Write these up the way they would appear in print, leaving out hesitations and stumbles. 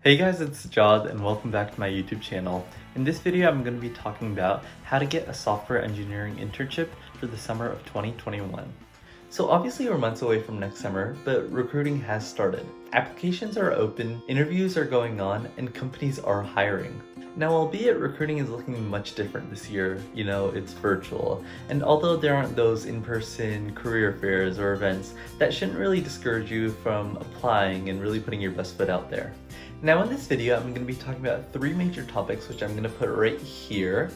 Hey guys, it's Jod and welcome back to my YouTube channel. In this video, I'm going to be talking about how to get a software engineering internship for the summer of 2021. So obviously we're months away from next summer, but recruiting has started. Applications are open, interviews are going on, and companies are hiring. Now, albeit recruiting is looking much different this year, it's virtual, and although there aren't those in-person career fairs or events, that shouldn't really discourage you from applying and really putting your best foot out there. Now in this video, I'm going to be talking about 3 major topics, which I'm going to put right here,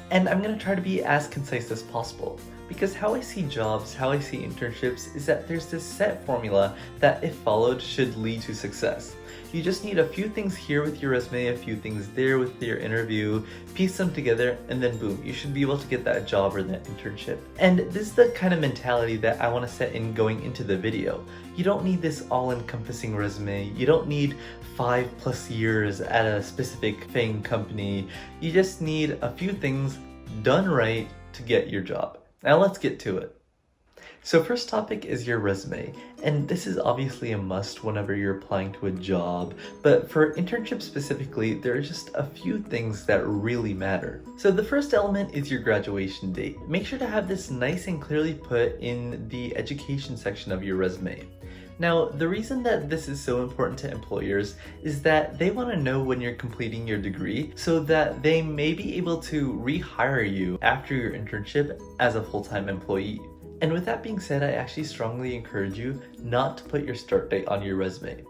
and I'm going to try to be as concise as possible. Because how I see jobs, how I see internships, is that there's this set formula that, if followed, should lead to success. You just need a few things here with your resume, a few things there with your interview, piece them together, and then boom, you should be able to get that job or that internship. And this is the kind of mentality that I want to set in going into the video. You don't need this all-encompassing resume. You don't need 5+ years at a specific FANG company. You just need a few things done right to get your job. Now let's get to it. So first topic is your resume, and this is obviously a must whenever you're applying to a job, but for internships specifically, there are just a few things that really matter. So the first element is your graduation date. Make sure to have this nice and clearly put in the education section of your resume. Now, the reason that this is so important to employers is that they want to know when you're completing your degree so that they may be able to rehire you after your internship as a full-time employee. And with that being said, I actually strongly encourage you not to put your start date on your resume.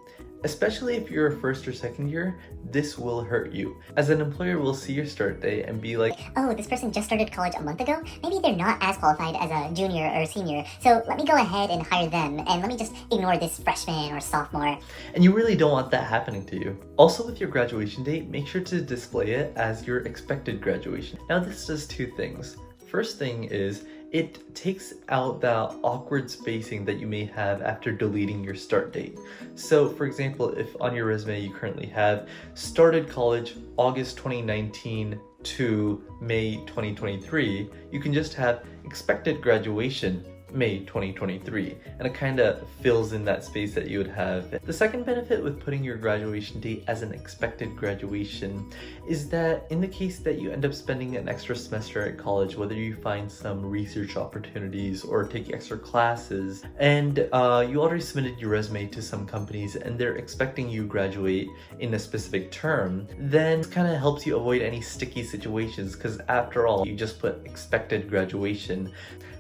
Especially if you're a first or second year, this will hurt you. As an employer will see your start date and be like, oh, this person just started college a month ago? Maybe they're not as qualified as a junior or senior, so let me go ahead and hire them, and let me just ignore this freshman or sophomore. And you really don't want that happening to you. Also, with your graduation date, make sure to display it as your expected graduation. Now this does 2 things. First thing is, it takes out that awkward spacing that you may have after deleting your start date. So for example, if on your resume you currently have started college August 2019 to May 2023, you can just have expected graduation May 2023, and it kind of fills in that space that you would have. The second benefit with putting your graduation date as an expected graduation is that in the case that you end up spending an extra semester at college, whether you find some research opportunities or take extra classes, and you already submitted your resume to some companies and they're expecting you graduate in a specific term, then it kind of helps you avoid any sticky situations, because after all, you just put expected graduation.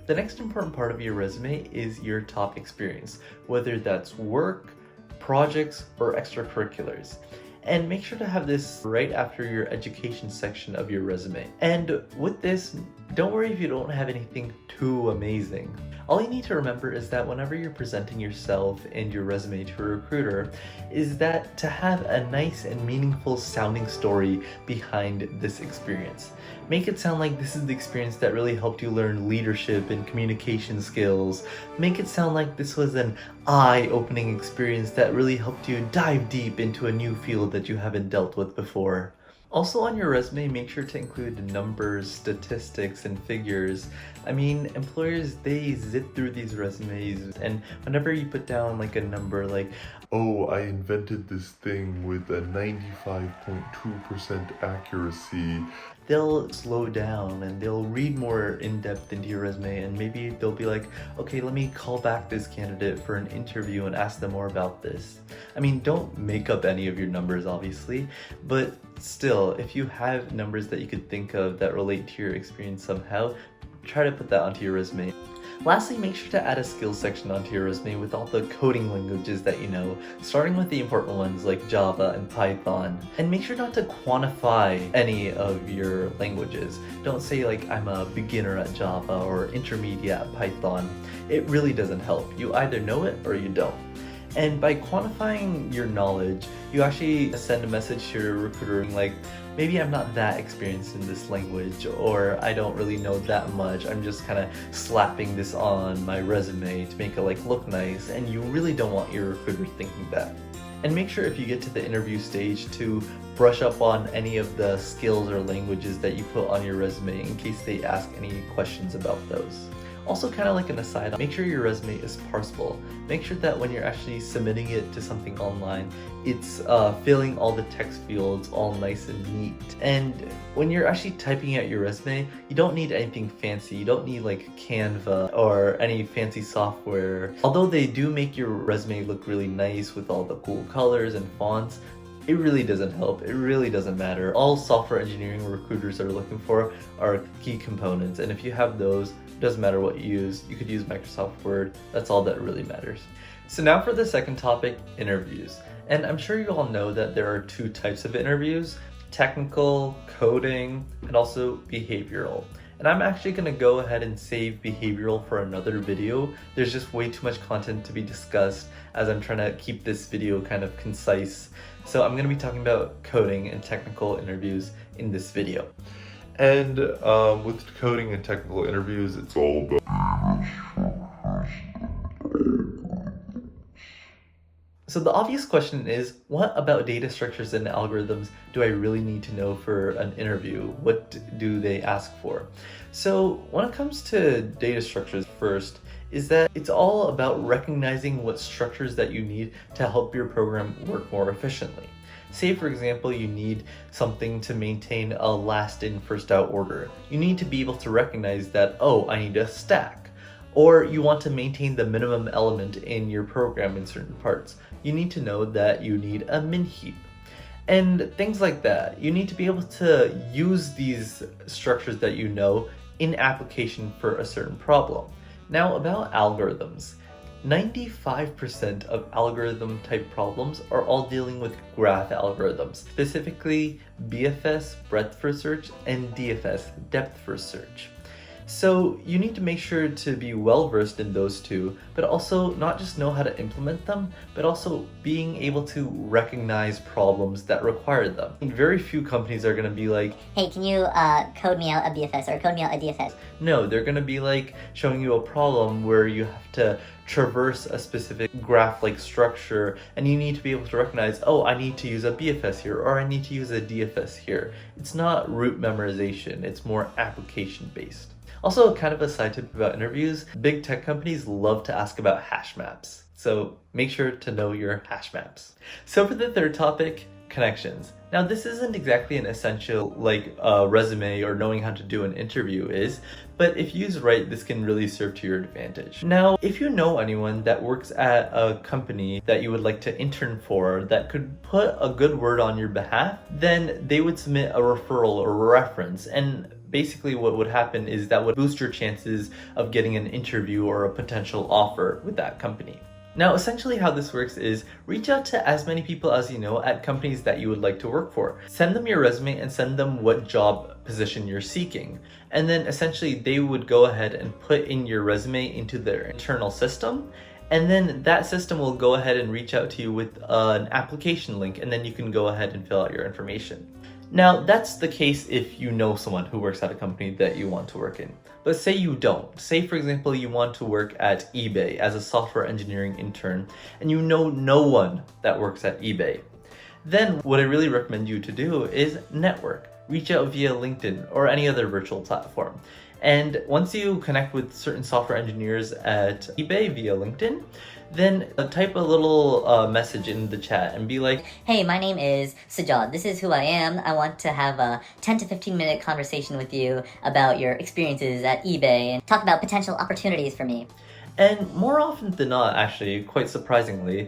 The next important part of your resume is your top experience, whether that's work, projects, or extracurriculars. And make sure to have this right after your education section of your resume. And with this, don't worry if you don't have anything too amazing. All you need to remember is that whenever you're presenting yourself and your resume to a recruiter, is that to have a nice and meaningful sounding story behind this experience. Make it sound like this is the experience that really helped you learn leadership and communication skills. Make it sound like this was an eye-opening experience that really helped you dive deep into a new field that you haven't dealt with before. Also on your resume, make sure to include numbers, statistics, and figures. I mean, employers, they zip through these resumes, and whenever you put down like a number like, oh, I invented this thing with a 95.2% accuracy, they'll slow down and they'll read more in-depth into your resume, and maybe they'll be like, okay, let me call back this candidate for an interview and ask them more about this. I mean, don't make up any of your numbers, obviously, but still, if you have numbers that you could think of that relate to your experience somehow, try to put that onto your resume. Lastly, make sure to add a skills section onto your resume with all the coding languages that you know, starting with the important ones like Java and Python. And make sure not to quantify any of your languages. Don't say like, I'm a beginner at Java or intermediate at Python. It really doesn't help. You either know it or you don't. And by quantifying your knowledge, you actually send a message to your recruiter like, maybe I'm not that experienced in this language, or I don't really know that much. I'm just kind of slapping this on my resume to make it like look nice, and you really don't want your recruiter thinking that. And make sure if you get to the interview stage to brush up on any of the skills or languages that you put on your resume in case they ask any questions about those. Also, kind of like an aside, make sure your resume is parsable. Make sure that when you're actually submitting it to something online, it's filling all the text fields all nice and neat. And when you're actually typing out your resume, you don't need anything fancy. You don't need like Canva or any fancy software. Although they do make your resume look really nice with all the cool colors and fonts, it really doesn't help. It really doesn't matter. All software engineering recruiters are looking for are key components, and if you have those, it doesn't matter what you use. You could use Microsoft Word. That's all that really matters. So now for the second topic, interviews. And I'm sure you all know that there are two types of interviews: technical, coding, and also behavioral. And I'm actually going to go ahead and save behavioral for another video. There's just way too much content to be discussed as I'm trying to keep this video kind of concise. So I'm going to be talking about coding and technical interviews in this video. And with coding and technical interviews, it's all about So the obvious question is, what about data structures and algorithms do I really need to know for an interview? What do they ask for? So when it comes to data structures, first is that it's all about recognizing what structures that you need to help your program work more efficiently. Say, for example, you need something to maintain a last in, first out order. You need to be able to recognize that, oh, I need a stack. Or you want to maintain the minimum element in your program in certain parts. You need to know that you need a min heap. And things like that. You need to be able to use these structures that you know in application for a certain problem. Now about algorithms. 95% of algorithm type problems are all dealing with graph algorithms, specifically BFS, breadth first search, and DFS, depth first search. So you need to make sure to be well versed in those two, but also not just know how to implement them, but also being able to recognize problems that require them. Very few companies are going to be like, Hey, can you code me out a BFS or code me out a DFS? no, they're going to be like showing you a problem where you have to traverse a specific graph-like structure, and you need to be able to recognize, oh, I need to use a BFS here, or I need to use a DFS here. It's not root memorization, it's more application-based. Also, kind of a side tip about interviews, big tech companies love to ask about hash maps. So make sure to know your hash maps. So for the third topic, connections. Now this isn't exactly an essential like a resume or knowing how to do an interview is, but if used right, this can really serve to your advantage. Now, if you know anyone that works at a company that you would like to intern for that could put a good word on your behalf, then they would submit a referral or reference, and basically what would happen is that would boost your chances of getting an interview or a potential offer with that company. Now, essentially how this works is reach out to as many people as you know at companies that you would like to work for. Send them your resume and send them what job position you're seeking. And then essentially they would go ahead and put in your resume into their internal system. And then that system will go ahead and reach out to you with an application link, and then you can go ahead and fill out your information. Now, that's the case if you know someone who works at a company that you want to work in. But say you don't. Say, for example, you want to work at eBay as a software engineering intern, and you know no one that works at eBay. Then what I really recommend you to do is network. Reach out via LinkedIn or any other virtual platform. And once you connect with certain software engineers at eBay via LinkedIn, then type a little message in the chat and be like, Hey, my name is Sajad. This is who I am. I want to have a 10 to 15 minute conversation with you about your experiences at eBay and talk about potential opportunities for me. and more often than not, actually, quite surprisingly,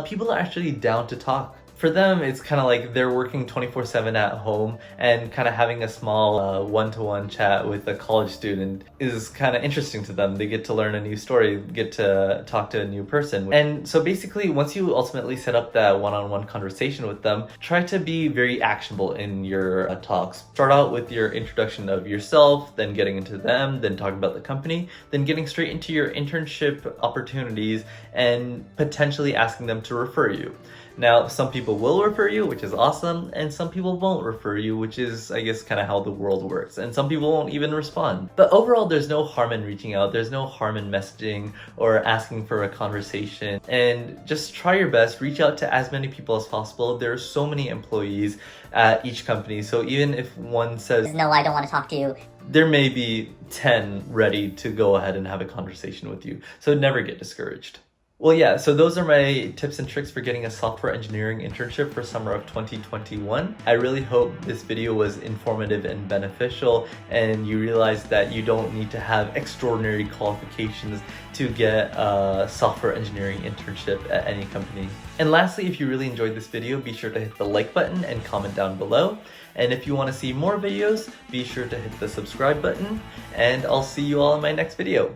people are actually down to talk. For them, it's kind of like they're working 24/7 at home, and kind of having a small one-to-one chat with a college student is kind of interesting to them. They get to learn a new story, get to talk to a new person. And so basically, once you ultimately set up that one-on-one conversation with them, try to be very actionable in your talks. Start out with your introduction of yourself, then getting into them, then talking about the company, then getting straight into your internship opportunities and potentially asking them to refer you. Now, some people will refer you, which is awesome, and some people won't refer you, which is, I guess, kind of how the world works. And some people won't even respond. But overall, there's no harm in reaching out. There's no harm in messaging or asking for a conversation. And just try your best. Reach out to as many people as possible. There are so many employees at each company. So even if one says, "No, I don't want to talk to you," there may be 10 ready to go ahead and have a conversation with you. So never get discouraged. Well, yeah, so those are my tips and tricks for getting a software engineering internship for summer of 2021. I really hope this video was informative and beneficial, and you realize that you don't need to have extraordinary qualifications to get a software engineering internship at any company. And lastly, if you really enjoyed this video, be sure to hit the like button and comment down below. And if you want to see more videos, be sure to hit the subscribe button, and I'll see you all in my next video.